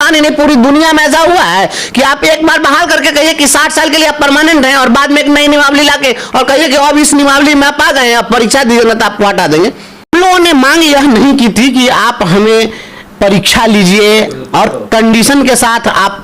हिंदुस्तान ही नहीं पूरी दुनिया में ऐसा हुआ है कि आप एक बार बहाल करके कहिए कि 60 साल के लिए आप परमानेंट हैं और बाद में एक नई नियमावली लाके और कहिए कि अब इस नियमावली में आप आ गए हैं, आप परीक्षा दीजिए ना तो आपको हटा देंगे। हम लोगों ने मांग यह नहीं की थी कि आप हमें परीक्षा लीजिए और कंडीशन के साथ आप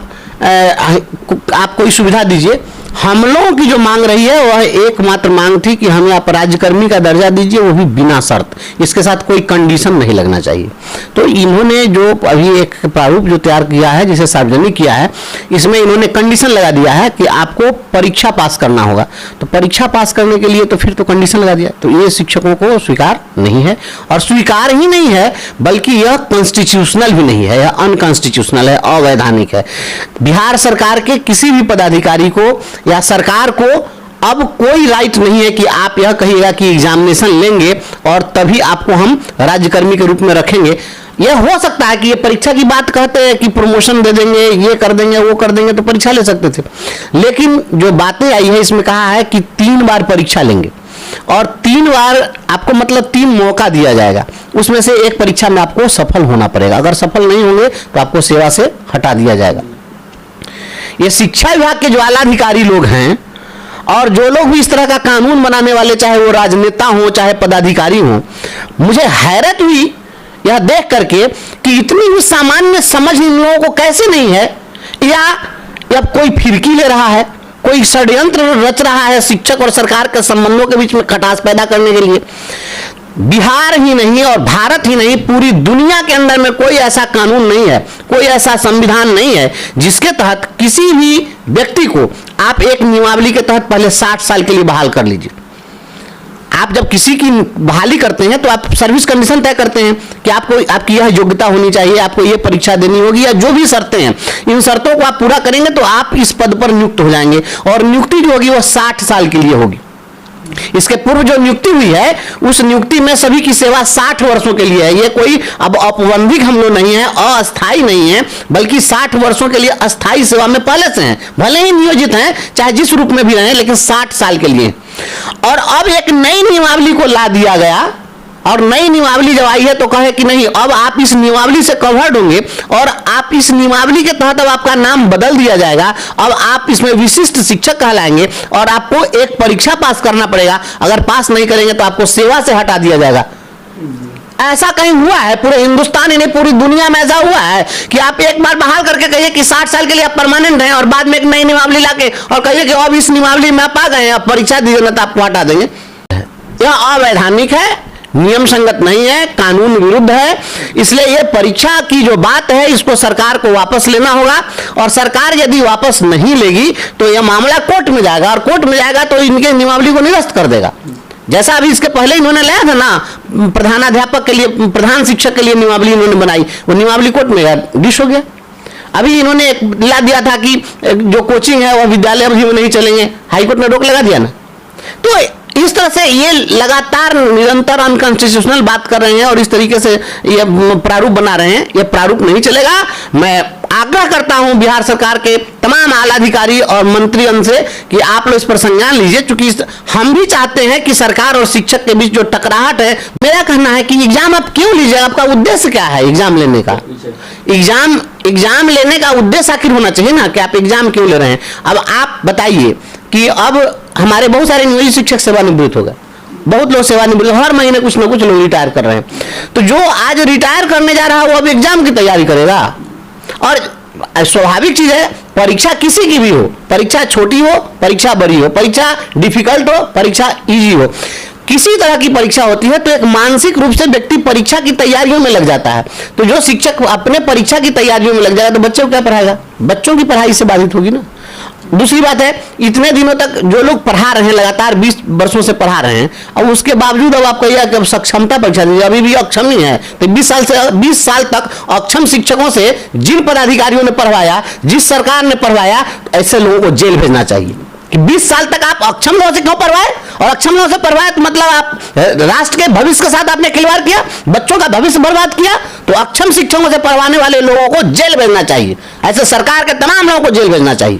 कोई सुविधा दीजिए। हम लोगों की जो मांग रही है वह एकमात्र मांग थी कि हमें आप राज्यकर्मी का दर्जा दीजिए, वो भी बिना शर्त, इसके साथ कोई कंडीशन नहीं लगना चाहिए। तो इन्होंने जो अभी एक प्रारूप जो तैयार किया है जिसे सार्वजनिक किया है, इसमें इन्होंने कंडीशन लगा दिया है कि आपको परीक्षा पास करना होगा। तो परीक्षा पास करने के लिए तो फिर तो कंडीशन लगा दिया, तो ये शिक्षकों को स्वीकार नहीं है। और स्वीकार ही नहीं है बल्कि यह कॉन्स्टिट्यूशनल भी नहीं है, यह अनकॉन्स्टिट्यूशनल है, अवैधानिक है। बिहार सरकार के किसी भी पदाधिकारी को या सरकार को अब कोई राइट नहीं है कि आप यह कहिएगा कि एग्जामिनेशन लेंगे और तभी आपको हम राज्यकर्मी के रूप में रखेंगे। यह हो सकता है कि ये परीक्षा की बात कहते हैं कि प्रमोशन दे देंगे, ये कर देंगे, वो कर देंगे, तो परीक्षा ले सकते थे। लेकिन जो बातें आई है इसमें कहा है कि 3 बार परीक्षा लेंगे और 3 बार आपको मतलब 3 मौका दिया जाएगा, उसमें से एक परीक्षा में आपको सफल होना पड़ेगा। अगर सफल नहीं होंगे तो आपको सेवा से हटा दिया जाएगा। ये शिक्षा विभाग के जो आलाधिकारी लोग हैं और जो लोग भी इस तरह का कानून बनाने वाले, चाहे वो राजनेता हो चाहे पदाधिकारी हो, मुझे हैरत हुई यह देख करके कि इतनी भी सामान्य समझ इन लोगों को कैसे नहीं है, या कोई फिरकी ले रहा है, कोई षड्यंत्र रच रहा है शिक्षक और सरकार के संबंधों के बीच में खटास पैदा करने के लिए। बिहार ही नहीं और भारत ही नहीं, पूरी दुनिया के अंदर में कोई ऐसा कानून नहीं है, कोई ऐसा संविधान नहीं है जिसके तहत किसी भी व्यक्ति को आप एक नियमावली के तहत पहले 60 साल के लिए बहाल कर लीजिए। आप जब किसी की बहाली करते हैं तो आप सर्विस कंडीशन तय करते हैं कि आपकी यह योग्यता होनी चाहिए, आपको यह परीक्षा देनी होगी, या जो भी शर्तें हैं, इन शर्तों को आप पूरा करेंगे तो आप इस पद पर नियुक्त हो जाएंगे। और नियुक्ति जो होगी वह 60 साल के लिए होगी। इसके पूर्व जो नियुक्ति हुई है उस नियुक्ति में सभी की सेवा 60 वर्षों के लिए है। ये कोई अब औपबंधिक हम लोग नहीं है, अस्थाई नहीं है, बल्कि 60 वर्षों के लिए अस्थाई सेवा में पहले से हैं, भले ही नियोजित हैं चाहे जिस रूप में भी रहे, लेकिन 60 साल के लिए। और अब एक नई नियमावली को ला दिया गया और नई नियमावली जब आई है तो कहे कि नहीं, अब आप इस नियमावली से कवर्ड होंगे और आप इस नियमावली के तहत अब आपका नाम बदल दिया जाएगा। अब आप इसमें विशिष्ट शिक्षक कहलाएंगे और आपको एक परीक्षा पास करना पड़ेगा, अगर पास नहीं करेंगे तो आपको सेवा से हटा दिया जाएगा। ऐसा कहीं हुआ है? पूरे हिंदुस्तान ही नहीं पूरी दुनिया में ऐसा हुआ है कि आप एक बार बहाल करके कहिए कि 60 साल के लिए आप परमानेंट हैं और बाद में एक नई नियमावली लाके और कहिए कि अब इस नियमावली में आप आ गए हैं, आप परीक्षा दीजिए ना तो आपको हटा देंगे। यह अवैधानिक है, नियम संगत नहीं है, कानून विरुद्ध है। इसलिए यह परीक्षा की जो बात है इसको सरकार को वापस लेना होगा और सरकार यदि वापस नहीं लेगी तो यह मामला कोर्ट में जाएगा और कोर्ट में जाएगा तो इनके नियमावली को निरस्त कर देगा। जैसा अभी इसके पहले इन्होंने लाया था ना, प्रधानाध्यापक के लिए, प्रधान शिक्षक के लिए नियमावली इन्होंने बनाई, वो नियमावली कोर्ट में डिश हो गया। अभी इन्होंने एक ला दिया था कि जो कोचिंग है वह विद्यालय भी नहीं चलेंगे, हाईकोर्ट ने रोक लगा दिया ना। तो इस तरह से ये लगातार निरंतर अनकॉन्स्टिट्यूशनल बात कर रहे हैं और इस तरीके से ये प्रारूप बना रहे हैं। ये प्रारूप नहीं चलेगा। मैं आग्रह करता हूं बिहार सरकार के तमाम आलाधिकारी और मंत्रीगण से कि आप लोग इस पर संज्ञान लीजिए, क्योंकि हम भी चाहते हैं कि सरकार और शिक्षक के बीच जो टकराहट है, मेरा कहना है कि एग्जाम आप क्यों लीजिए, आपका उद्देश्य क्या है एग्जाम लेने का? एग्जाम लेने का उद्देश्य आखिर होना चाहिए ना कि आप एग्जाम क्यों ले रहे हैं। अब आप बताइए कि अब हमारे बहुत सारे नियोजित शिक्षक सेवानिवृत्त हो गए, बहुत लोग सेवानिवृत्त, हर महीने कुछ ना कुछ लोग रिटायर कर रहे हैं। तो जो आज रिटायर करने जा रहा है वो अब एग्जाम की तैयारी करेगा। और स्वाभाविक चीज है, परीक्षा किसी की भी हो, परीक्षा छोटी हो, परीक्षा बड़ी हो, परीक्षा डिफिकल्ट हो, परीक्षा इजी हो, किसी तरह की परीक्षा होती है तो एक मानसिक रूप से व्यक्ति परीक्षा की तैयारियों में लग जाता है। तो जो शिक्षक अपने परीक्षा की तैयारियों में लग जाएगा तो बच्चों को क्या पढ़ाएगा? बच्चों की पढ़ाई से बाधित होगी ना। दूसरी बात है, इतने दिनों तक जो लोग पढ़ा रहे हैं, लगातार 20 वर्षों से पढ़ा रहे हैं, और उसके बावजूद अब आप कहिए कि अब सक्षमता परीक्षा दीजिए, अभी भी अक्षम ही है। तो 20 साल तक अक्षम शिक्षकों से जिन पदाधिकारियों ने पढ़वाया, जिस सरकार ने पढ़वाया, ऐसे लोगों को जेल भेजना चाहिए कि 20 साल तक आप अक्षम लोगों से क्यों पढ़वाए? और अक्षम लोगों से पढ़वाए तो मतलब आप राष्ट्र के भविष्य के साथ आपने खिलवाड़ किया, बच्चों का भविष्य बर्बाद किया। तो अक्षम शिक्षकों से पढ़वाने वाले लोगों को जेल भेजना चाहिए, ऐसे सरकार के तमाम लोगों को जेल भेजना चाहिए।